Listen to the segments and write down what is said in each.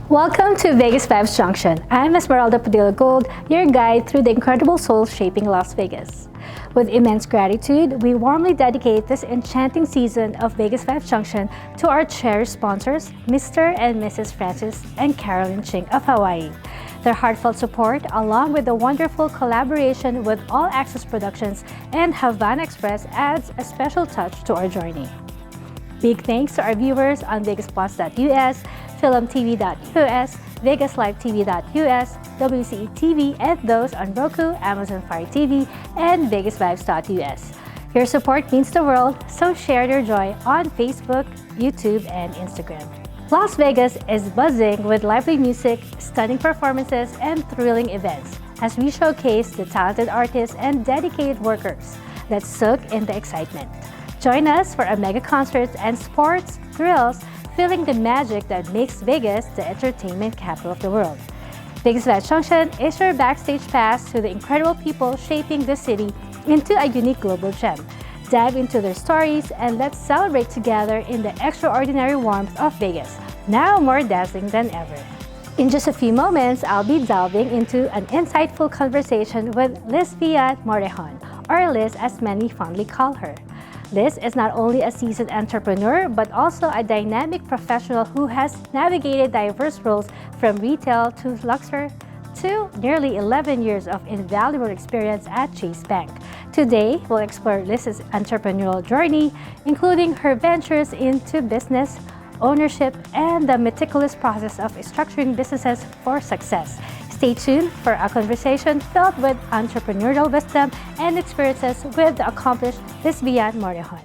Welcome to VegasVibes Junction. I'm Esmeralda Padilla Gold, your guide through the incredible soul-shaping Las Vegas. With immense gratitude, we warmly dedicate this enchanting season of VegasVibes Junction to our cherished sponsors, Mr. and Mrs. Francis and Carolyn Ching of Hawaii. Their heartfelt support, along with the wonderful collaboration with All Access Productions and Havana Express, adds a special touch to our journey. Big thanks to our viewers on VegasPlus.us, FilmTV.us, VegasLiveTV.us, WCE TV, and those on Roku, Amazon Fire TV, and VegasVibes.us. Your support means the world, so share your joy on Facebook, YouTube, and Instagram. Las Vegas is buzzing with lively music, stunning performances, and thrilling events as we showcase the talented artists and dedicated workers. Let's soak in the excitement. Join us for a mega concerts and sports thrills, feeling the magic that makes Vegas the entertainment capital of the world. VegasVibes Junction is your backstage pass to the incredible people shaping the city into a unique global gem. Dive into their stories and let's celebrate together in the extraordinary warmth of Vegas, now more dazzling than ever. In just a few moments, I'll be delving into an insightful conversation with Lisvian Morejon, or Liz as many fondly call her. Liz is not only a seasoned entrepreneur, but also a dynamic professional who has navigated diverse roles from retail to Luxor to nearly 11 years of invaluable experience at Chase Bank. Today, we'll explore Liz's entrepreneurial journey, including her ventures into business, ownership, and the meticulous process of structuring businesses for success. Stay tuned for a conversation filled with entrepreneurial wisdom and experiences with the accomplished Lisvian Morejon.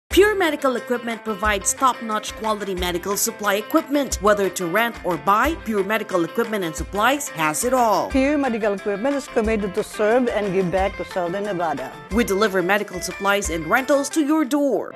Pure Medical Equipment provides top-notch quality medical supply equipment. Whether to rent or buy, Pure Medical Equipment and Supplies has it all. Pure Medical Equipment is committed to serve and give back to Southern Nevada. We deliver medical supplies and rentals to your door.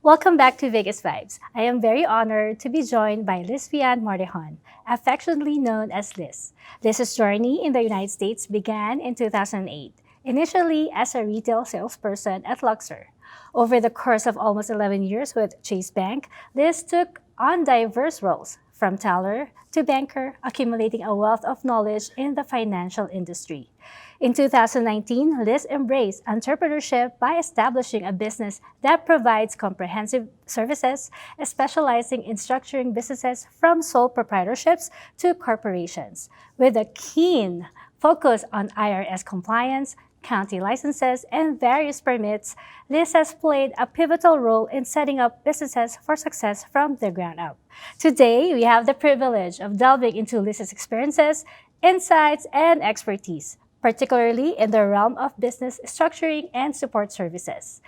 Welcome back to Vegas Vibes. I am very honored to be joined by Lisvian Morejon, affectionately known as Liz. Liz's journey in the United States began in 2008. Initially as a retail salesperson at Luxor. Over the course of almost 11 years with Chase Bank, Liz took on diverse roles, from teller to banker, accumulating a wealth of knowledge in the financial industry. In 2019, Liz embraced entrepreneurship by establishing a business that provides comprehensive services, specializing in structuring businesses from sole proprietorships to corporations. With a keen focus on IRS compliance, county licenses, and various permits, Liz has played a pivotal role in setting up businesses for success from the ground up. Today, we have the privilege of delving into Liz's experiences, insights, and expertise, particularly in the realm of business structuring and support services.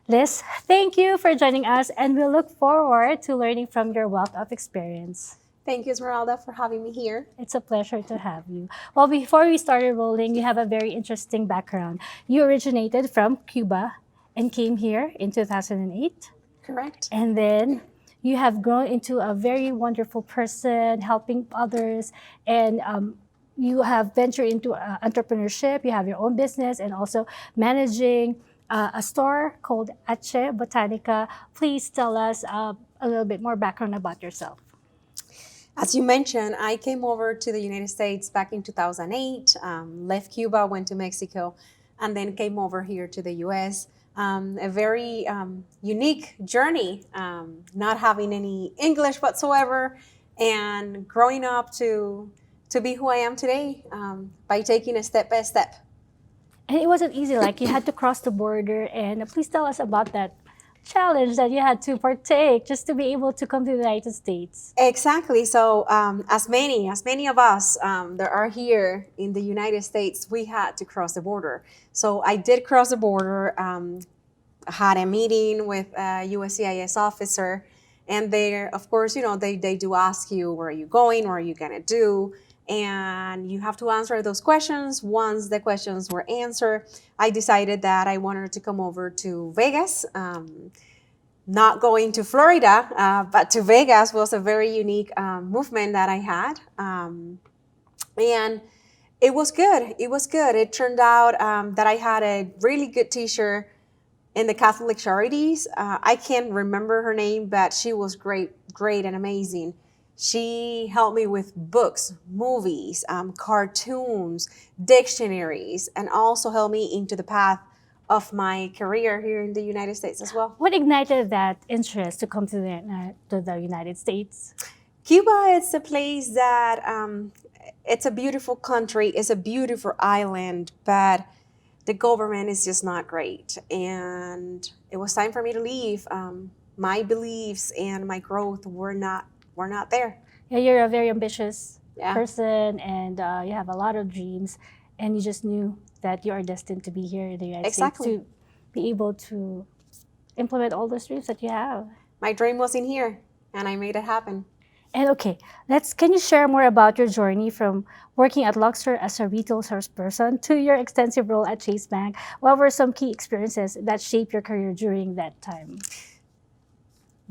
Liz, thank you for joining us, and we look forward to learning from your wealth of experience. Thank you, Esmeralda, for having me here. It's a pleasure to have you. Well, before we started rolling, you have a very interesting background. You originated from Cuba and came here in 2008. Correct. And then you have grown into a very wonderful person, helping others, and you have ventured into entrepreneurship. You have your own business and also managing a store called Ache Botanica. Please tell us a little bit more background about yourself. As you mentioned, I came over to the United States back in 2008, left Cuba, went to Mexico, and then came over here to the US. A very unique journey, not having any English whatsoever, and growing up to be who I am today by taking it step by step. And it wasn't easy, like you had to cross the border, and please tell us about that challenge that you had to partake just to be able to come to the United States. Exactly. So, as many of us that are here in the United States, we had to cross the border. So I did cross the border. Had a meeting with a USCIS officer, and there, of course, they do ask you, where are you going, what are you gonna do, and you have to answer those questions. Once the questions were answered, I decided that I wanted to come over to Vegas. Not going to Florida, but to Vegas was a very unique movement that I had. And it was good. It was good. It turned out that I had a really good teacher in the Catholic Charities. I can't remember her name, but she was great and amazing. She helped me with books, movies, cartoons, dictionaries, and also helped me into the path of my career here in the United States as well. What ignited that interest to come to the United States? Cuba is a place that it's a beautiful country, it's a beautiful island, but the government is just not great. And it was time for me to leave. My beliefs and my growth were not there. Yeah, you're a very ambitious Yeah. person, and you have a lot of dreams, and you just knew that you are destined to be here in the United Exactly. States to be able to implement all those dreams that you have. My dream was in here, and I made it happen. And okay, can you share more about your journey from working at Luxor as a retail salesperson to your extensive role at Chase Bank? What were some key experiences that shaped your career during that time?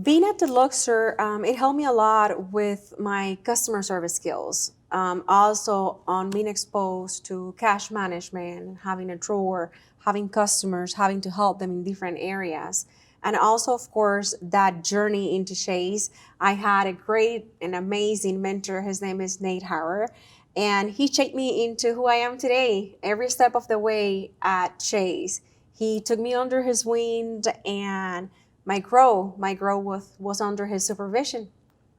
Being at the Luxor, it helped me a lot with my customer service skills. Also on being exposed to cash management, having a drawer, having customers, having to help them in different areas. And also, of course, that journey into Chase. I had a great and amazing mentor. His name is Nate Hauer. And he shaped me into who I am today, every step of the way at Chase. He took me under his wing, and my growth was under his supervision.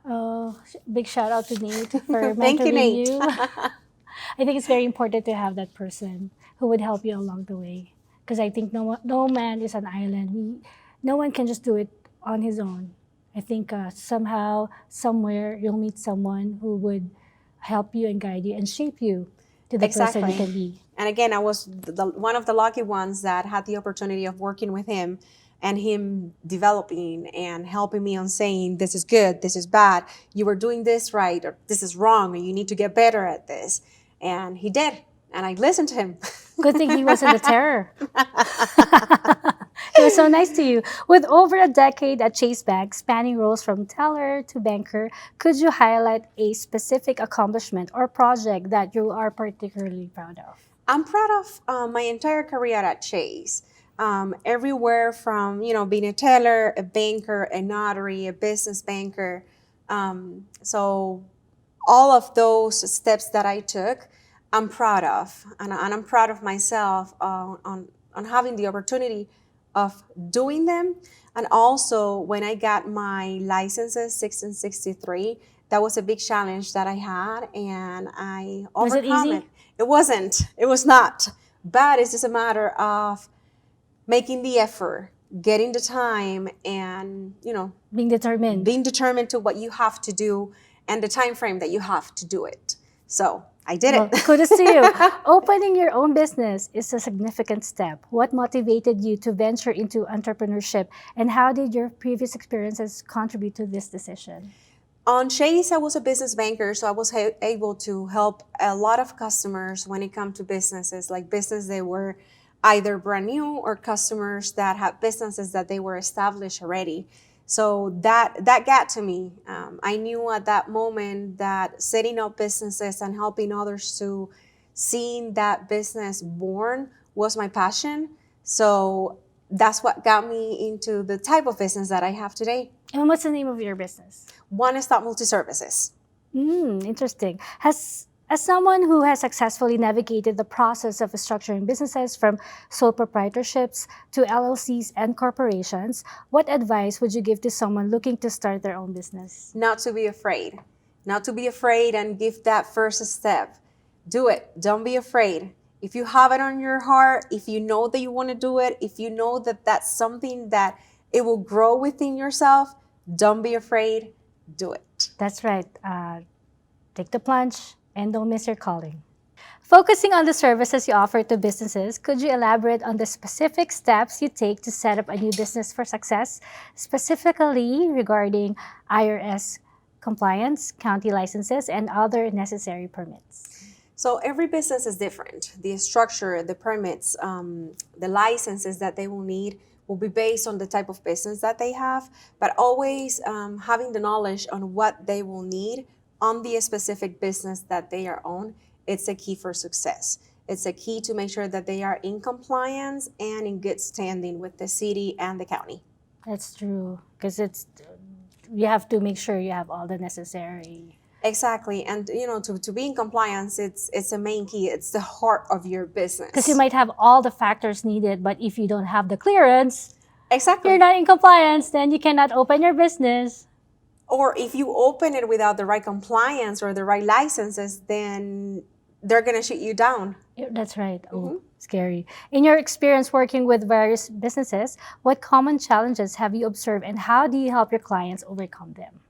Oh, big shout out to Nate for Thank you, mentoring Nate. you. I think it's very important to have that person who would help you along the way. Because I think no man is an island. No one can just do it on his own. I think somehow, somewhere, you'll meet someone who would help you and guide you and shape you to the person you can be. And again, I was one of the lucky ones that had the opportunity of working with him, and him developing and helping me on saying, this is good, this is bad, you were doing this right, or this is wrong, or you need to get better at this. And he did, and I listened to him. Good thing he wasn't a terror. He was so nice to you. With over a decade at Chase Bank, spanning roles from teller to banker, could you highlight a specific accomplishment or project that you are particularly proud of? I'm proud of my entire career at Chase. Everywhere from, being a teller, a banker, a notary, a business banker. So all of those steps that I took, I'm proud of. And I'm proud of myself on having the opportunity of doing them. And also when I got my licenses, 6 and 63, that was a big challenge that I had, and I overcome it. It wasn't. It was not. But it's just a matter of making the effort, getting the time, and being determined to what you have to do and the time frame that you have to do it. So I did it. Kudos to you. Opening your own business is a significant step. What motivated you to venture into entrepreneurship, and how did your previous experiences contribute to this decision? On Chase, I was a business banker, so I was able to help a lot of customers when it comes to businesses, like business they were either brand new or customers that had businesses that they were established already. So that got to me. I knew at that moment that setting up businesses and helping others to seeing that business born was my passion. So that's what got me into the type of business that I have today. And what's the name of your business? One Stop Multi-Services. Interesting. As someone who has successfully navigated the process of structuring businesses from sole proprietorships to LLCs and corporations, what advice would you give to someone looking to start their own business? Not to be afraid. Not to be afraid and give that first step. Do it. Don't be afraid. If you have it on your heart, if you know that you want to do it, if you know that that's something that It will grow within yourself. Don't be afraid. Do it. That's right. Take the plunge and don't miss your calling. Focusing on the services you offer to businesses, could you elaborate on the specific steps you take to set up a new business for success, specifically regarding IRS compliance, county licenses, and other necessary permits? So every business is different. The structure, the permits, the licenses that they will need will be based on the type of business that they have, but always having the knowledge on what they will need on the specific business that they are on. It's a key for success. It's a key to make sure that they are in compliance and in good standing with the city and the county. That's true, because you have to make sure you have all the necessary. Exactly, and to be in compliance, it's a main key. It's the heart of your business. Because you might have all the factors needed, but if you don't have the clearance, exactly, you're not in compliance, then you cannot open your business. Or if you open it without the right compliance or the right licenses, then they're going to shoot you down. That's right. Oh, scary. In your experience working with various businesses, what common challenges have you observed and how do you help your clients overcome them?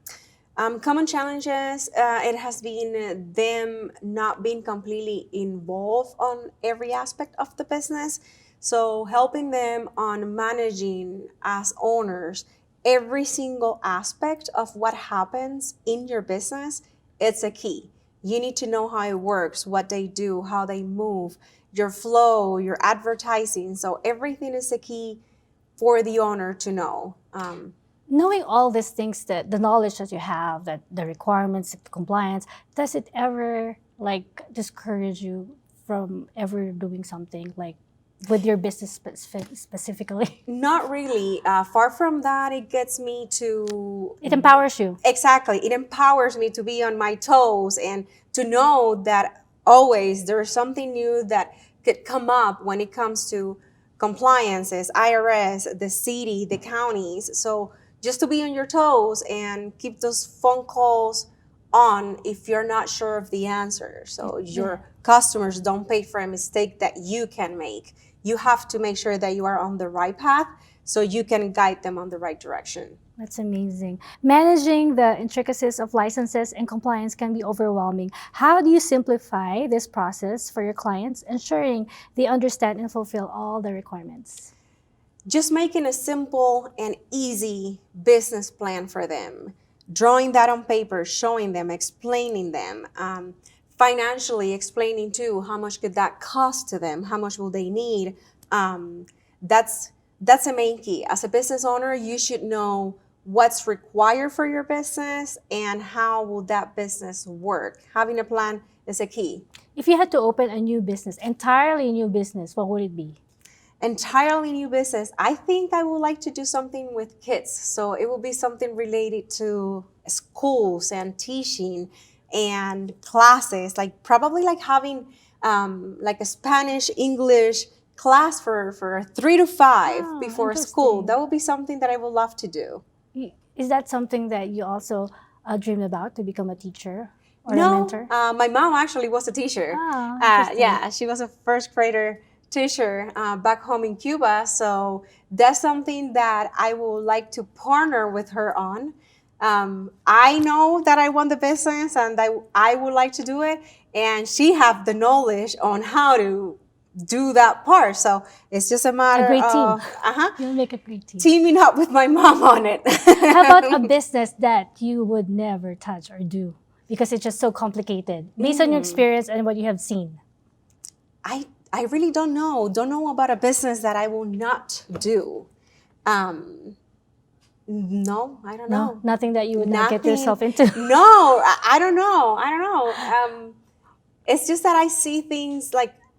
Common challenges, it has been them not being completely involved on every aspect of the business. So helping them on managing as owners every single aspect of what happens in your business, it's a key. You need to know how it works, what they do, how they move, your flow, your advertising. So everything is a key for the owner to know. Knowing all these things, that the knowledge that you have, that the requirements, the compliance, does it ever discourage you from ever doing something with your business specifically? Not really. Far from that, it gets me to... It empowers you. Exactly. It empowers me to be on my toes and to know that always there's something new that could come up when it comes to compliances, IRS, the city, the counties. So just to be on your toes and keep those phone calls on if you're not sure of the answer. So your customers don't pay for a mistake that you can make. You have to make sure that you are on the right path so you can guide them on the right direction. That's amazing. Managing the intricacies of licenses and compliance can be overwhelming. How do you simplify this process for your clients, ensuring they understand and fulfill all the requirements? Just making a simple and easy business plan for them. Drawing that on paper, showing them, explaining them. Financially explaining too, how much could that cost to them? How much will they need? That's a main key. As a business owner, you should know what's required for your business and how will that business work. Having a plan is a key. If you had to open a new business, entirely new business, what would it be? Entirely new business. I think I would like to do something with kids. So it will be something related to schools and teaching and classes, probably having a Spanish, English class for 3 to 5 before school. That would be something that I would love to do. Is that something that you also dream about, to become a teacher or a No, mentor? my mom actually was a teacher. Yeah, she was a first grader teacher back home in Cuba. So that's something that I would like to partner with her on. I know that I want the business and I would like to do it, and she have the knowledge on how to do that part. So it's just a matter A great of team. You'll make a great team. teaming up with my mom on it. How about a business that you would never touch or do because it's just so complicated, based on your experience and what you have seen? I really don't know. Don't know about a business that I will not do. No, I don't know. Nothing that you would not get yourself into. No, I don't know. It's just that I see things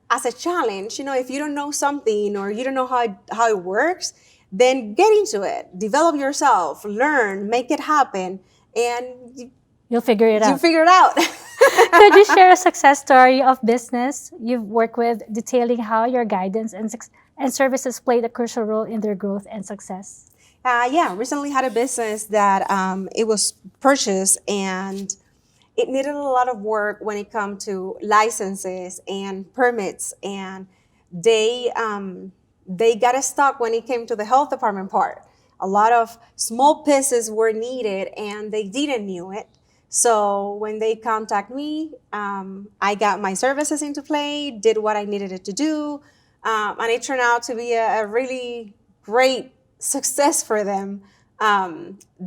as a challenge. If you don't know something or you don't know how it works, then get into it. Develop yourself, learn, make it happen, and you'll figure it out. You'll figure it out. Could you share a success story of business you've worked with, detailing how your guidance and services played a crucial role in their growth and success? Recently had a business that it was purchased and it needed a lot of work when it comes to licenses and permits, and they got stuck when it came to the health department part. a lot of small pieces were needed and they didn't knew it. So when they contact me, I got my services into play, did what I needed it to do, and it turned out to be a really great success for them,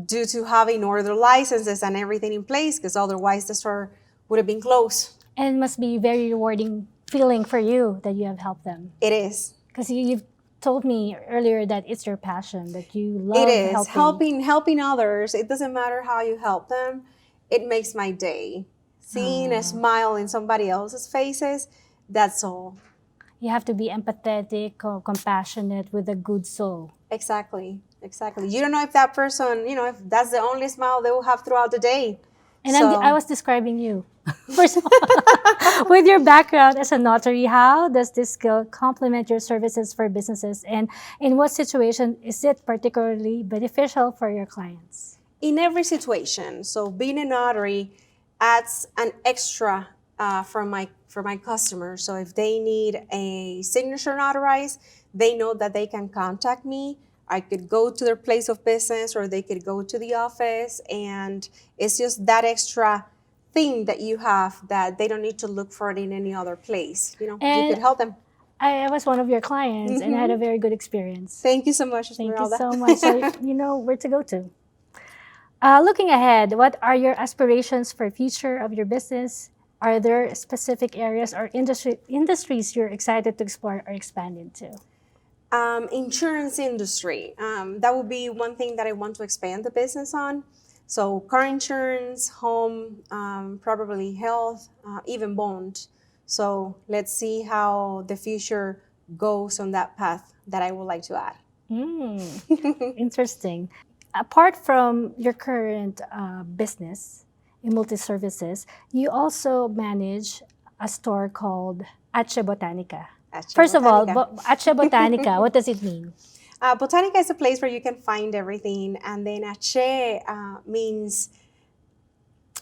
due to having all their licenses and everything in place, because otherwise the store would have been closed. And it must be very rewarding feeling for you that you have helped them. It is. Because you've told me earlier that it's your passion, that you love It is helping. helping others. It doesn't matter how you help them. It makes my day. Seeing a smile in somebody else's faces, that's all. You have to be empathetic or compassionate with a good soul. Exactly. You don't know if that person, if that's the only smile they will have throughout the day. And I was describing you. First of all, with your background as a notary, how does this skill complement your services for businesses? And in what situation is it particularly beneficial for your clients? In every situation. So being a notary adds an extra for my customers. So if they need a signature notarized, they know that they can contact me. I could go to their place of business or they could go to the office, and it's just that extra thing that you have that they don't need to look for it in any other place. You could help them. I was one of your clients and I had a very good experience. Thank you so much, Thank Esmeralda. you so much. So you know where to go to. Looking ahead, what are your aspirations for future of your business? Are there specific areas or industries you're excited to explore or expand into? Insurance industry. That would be one thing that I want to expand the business on. So car insurance, home, probably health, even bond. So let's see how the future goes on that path that I would like to add. Interesting. Apart from your current business in multi-services, you also manage a store called Ache Botanica. First of all, Ache Botanica, what does it mean? Botanica is a place where you can find everything. And then Ache means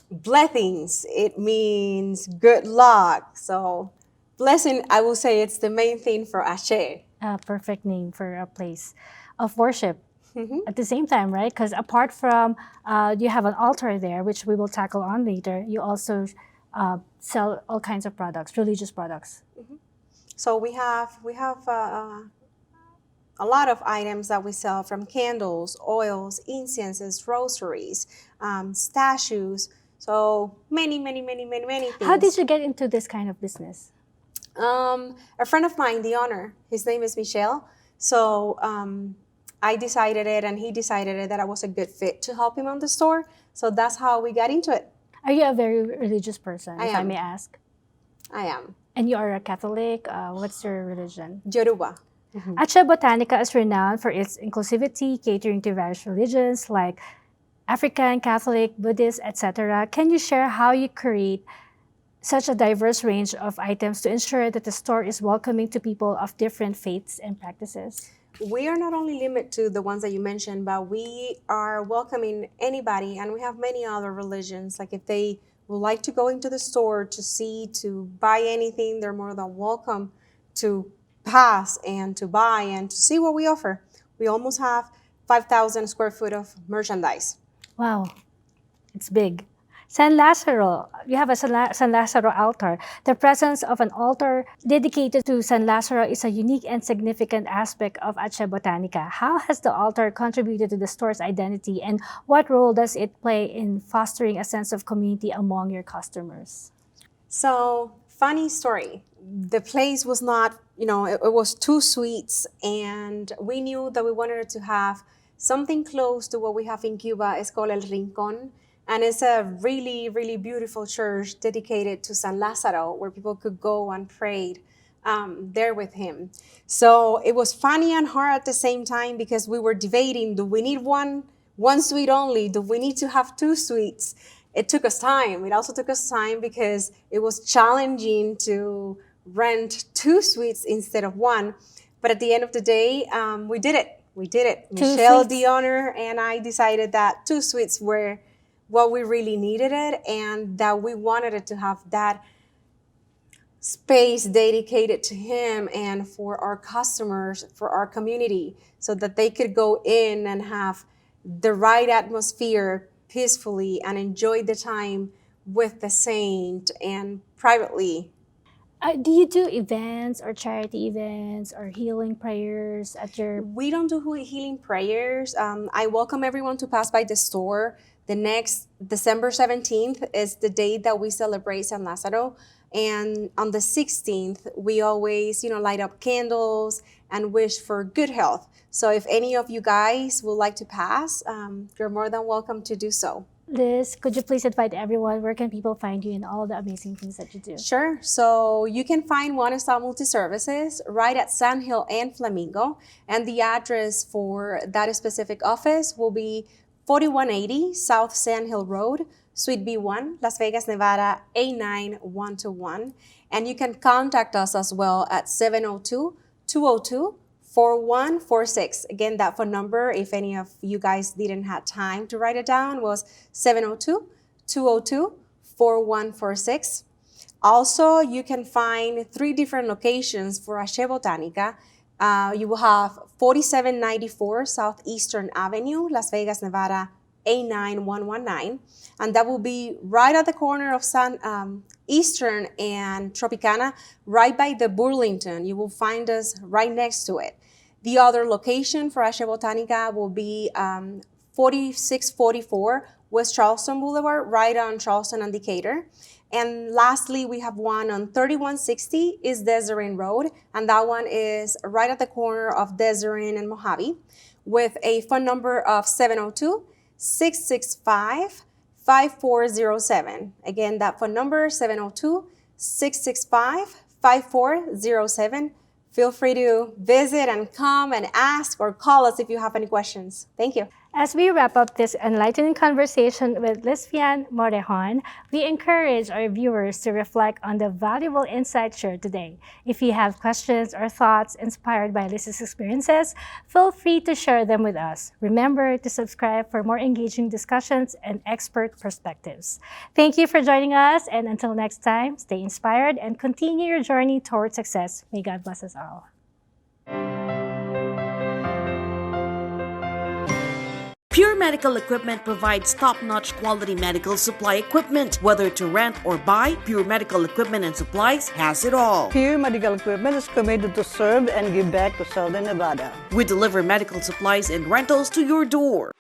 blessings. It means good luck. So blessing, I will say it's the main thing for Ache. A perfect name for a place of worship. At the same time, right? Because apart from you have an altar there, which we will tackle on later, you also sell all kinds of products, religious products. So we have a lot of items that we sell, from candles, oils, incenses, rosaries, statues. So many things. How did you get into this kind of business? A friend of mine, the owner, his name is Michelle. So I decided it and he decided it that I was a good fit to help him on the store. So that's how we got into it. Are you a very religious person, if I may ask? I am. And you are a Catholic. What's your religion? Yoruba. Ache Botanica is renowned for its inclusivity, catering to various religions like African, Catholic, Buddhist, etc. Can you share how you create such a diverse range of items to ensure that the store is welcoming to people of different faiths and practices? We are not only limited to the ones that you mentioned, but we are welcoming anybody, and we have many other religions. Like if they would like to go into the store to see, to buy anything, they're more than welcome to pass and to buy and to see what we offer. We almost have 5,000 square foot of merchandise. Wow, it's big. San Lazaro, you have a San Lazaro altar. The presence of an altar dedicated to San Lazaro is a unique and significant aspect of Ache Botanica. How has the altar contributed to the store's identity, and what role does it play in fostering a sense of community among your customers? So, funny story. The place was not, it was 2 suites, and we knew that we wanted to have something close to what we have in Cuba. It's called El Rincón. And it's a really, really beautiful church dedicated to San Lazaro, where people could go and pray there with him. So it was funny and hard at the same time, because we were debating, do we need one suite only? Do we need to have 2 suites? It took us time. It also took us time because it was challenging to rent 2 suites instead of 1. But at the end of the day, we did it. Michelle, the owner, and I decided that 2 suites were what we really needed it, and that we wanted it to have that space dedicated to him and for our customers, for our community, so that they could go in and have the right atmosphere peacefully and enjoy the time with the saint and privately. Do you do events or charity events or healing prayers at your... We don't do healing prayers. I welcome everyone to pass by the store. The next December 17th is the day that we celebrate San Lazaro. And on the 16th, we always, light up candles and wish for good health. So if any of you guys would like to pass, you're more than welcome to do so. Liz, could you please invite everyone? Where can people find you and all the amazing things that you do? Sure. So you can find One Stop Multi-Services right at Sand Hill and Flamingo. And the address for that specific office will be 4180 South Sand Hill Road, Suite B1, Las Vegas, Nevada, 89121. And you can contact us as well at 702-202-4146. Again, that phone number, if any of you guys didn't have time to write it down, was 702-202-4146. Also, you can find 3 different locations for Ashe Botanica. You will have 4794 Southeastern Avenue, Las Vegas, Nevada, 89119. And that will be right at the corner of Eastern and Tropicana, right by the Burlington. You will find us right next to it. The other location for Ashe Botanica will be 4644 West Charleston Boulevard, right on Charleston and Decatur. And lastly, we have one on 3160 East Deseret Road, and that one is right at the corner of Deseret and Mojave, with a phone number of 702-665-5407. Again, that phone number, 702-665-5407. Feel free to visit and come and ask or call us if you have any questions. Thank you. As we wrap up this enlightening conversation with Lisvian Morejon, we encourage our viewers to reflect on the valuable insights shared today. If you have questions or thoughts inspired by Liz's experiences, feel free to share them with us. Remember to subscribe for more engaging discussions and expert perspectives. Thank you for joining us, and until next time, stay inspired and continue your journey towards success. May God bless us all. Pure Medical Equipment provides top-notch quality medical supply equipment. Whether to rent or buy, Pure Medical Equipment and Supplies has it all. Pure Medical Equipment is committed to serve and give back to Southern Nevada. We deliver medical supplies and rentals to your door.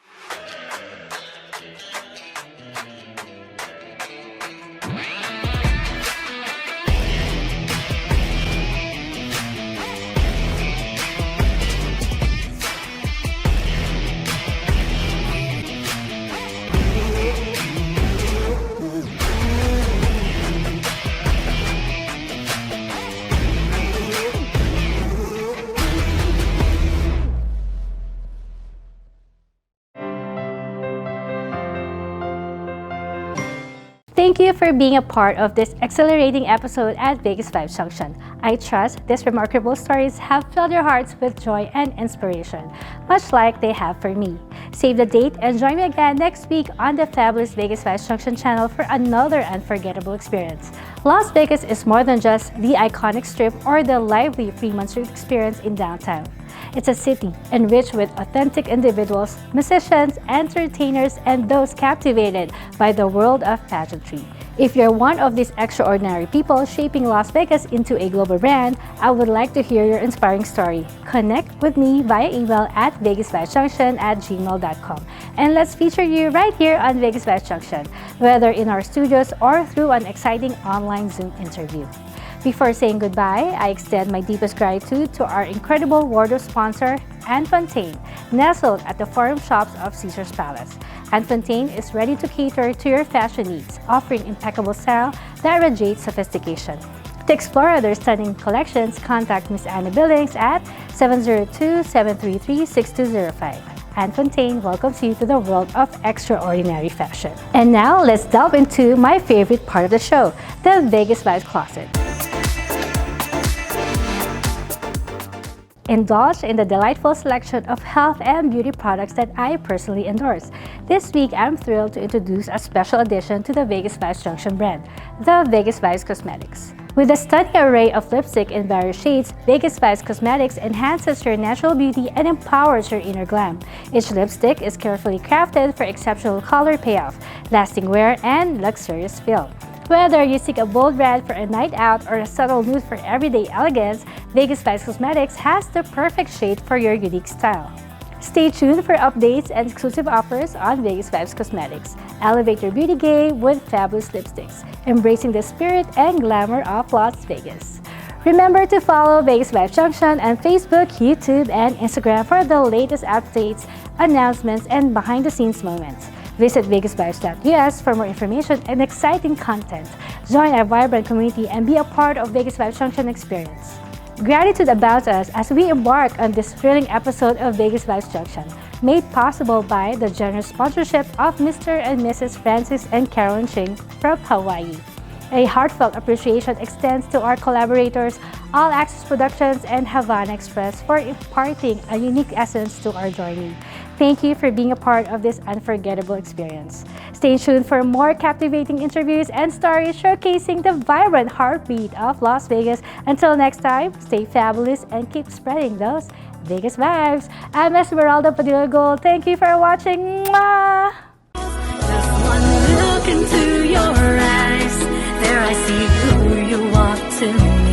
Thank you for being a part of this exhilarating episode at VegasVibes Junction. I trust these remarkable stories have filled your hearts with joy and inspiration, much like they have for me. Save the date and join me again next week on the fabulous VegasVibes Junction channel for another unforgettable experience. Las Vegas is more than just the iconic strip or the lively Fremont Street experience in downtown. It's a city enriched with authentic individuals, musicians, entertainers, and those captivated by the world of pageantry. If you're one of these extraordinary people shaping Las Vegas into a global brand, I would like to hear your inspiring story. Connect with me via email at vegasvibesjunction@gmail.com, and let's feature you right here on VegasVibes Junction, whether in our studios or through an exciting online Zoom interview. Before saying goodbye, I extend my deepest gratitude to our incredible wardrobe sponsor, Anne Fontaine, nestled at the Forum Shops of Caesar's Palace. Anne Fontaine is ready to cater to your fashion needs, offering impeccable style that radiates sophistication. To explore their stunning collections, contact Miss Anna Billings at 702-733-6205. Anne Fontaine welcomes you to the world of extraordinary fashion. And now, let's delve into my favorite part of the show, the Vegas Vibes Closet. Indulge in the delightful selection of health and beauty products that I personally endorse. This week, I'm thrilled to introduce a special addition to the VegasVibes Junction brand, the VegasVibes Cosmetics. With a stunning array of lipstick in various shades, VegasVibes Cosmetics enhances your natural beauty and empowers your inner glam. Each lipstick is carefully crafted for exceptional color payoff, lasting wear, and luxurious feel. Whether you seek a bold red for a night out or a subtle nude for everyday elegance, VegasVibes Cosmetics has the perfect shade for your unique style. Stay tuned for updates and exclusive offers on VegasVibes Cosmetics. Elevate your beauty game with fabulous lipsticks, embracing the spirit and glamour of Las Vegas. Remember to follow VegasVibes Junction on Facebook, YouTube, and Instagram for the latest updates, announcements, and behind-the-scenes moments. Visit VegasVibes.us for more information and exciting content. Join our vibrant community and be a part of VegasVibes Junction experience. Gratitude abounds us as we embark on this thrilling episode of VegasVibes Junction, made possible by the generous sponsorship of Mr. and Mrs. Francis and Carolyn Ching from Hawaii. A heartfelt appreciation extends to our collaborators, All Access Productions and Havana Express, for imparting a unique essence to our journey. Thank you for being a part of this unforgettable experience. Stay tuned for more captivating interviews and stories showcasing the vibrant heartbeat of Las Vegas. Until next time, stay fabulous and keep spreading those Vegas vibes. I'm Esmeralda Padilla Gold. Thank you for watching. Mwah! Just one look into your eyes, there I see who you are to me.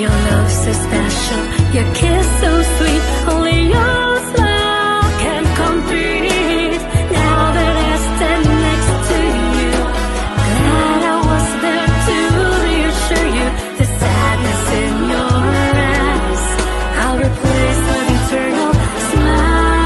Your love so special, your kiss so sweet, only your smile can complete. Now that I stand next to you, glad I was there to reassure you. The sadness in your eyes, I'll replace with eternal smiles.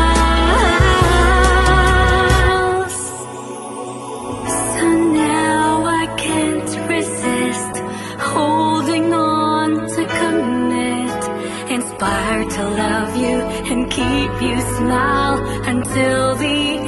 So now I can't resist holding on to commit, inspired to love you and keep you smile until the